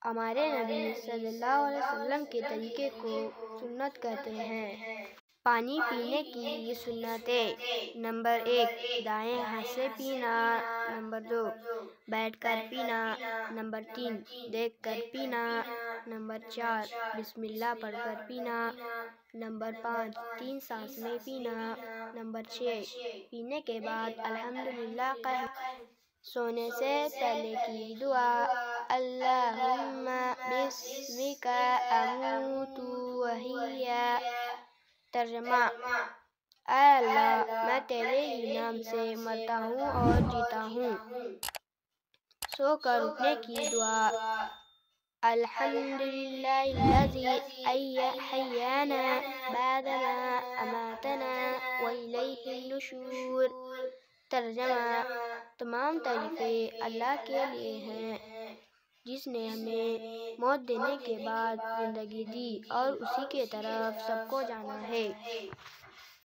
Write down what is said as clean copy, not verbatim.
ہمارے نبی صلی اللہ علیہ وسلم کے طریقے کو سنت کہتے ہیں۔ پانی پینے کی یہ سنتیں: نمبر 1، دائیں ہاتھ سے پینا۔ نمبر 2، بیٹھ کر پینا۔ نمبر 3، دیکھ کر پینا۔ نمبر 4، بسم اللہ پڑھ کر پینا۔ نمبر 5، 3 سانس میں پینا۔ نمبر 6، پینے کے بعد الحمدللہ کہنا۔ سونے سے پہلے کی دعا: اللہم بسمک اموت واحیا۔ ترجمہ: اے اللہ، میں تیرے ہی نام سے مرتا ہوں اور جیتا ہوں۔ سو کر اٹھنے کی دعا: الحمدللہ الذی احیانا بعدما اماتنا والیہ النشور۔ ترجمہ: تمام تعریفیں اللہ کے لیے ہیں جس نے ہمیں موت دینے کے بعد زندگی دی اور اسی کی طرف سب کو جانا ہے۔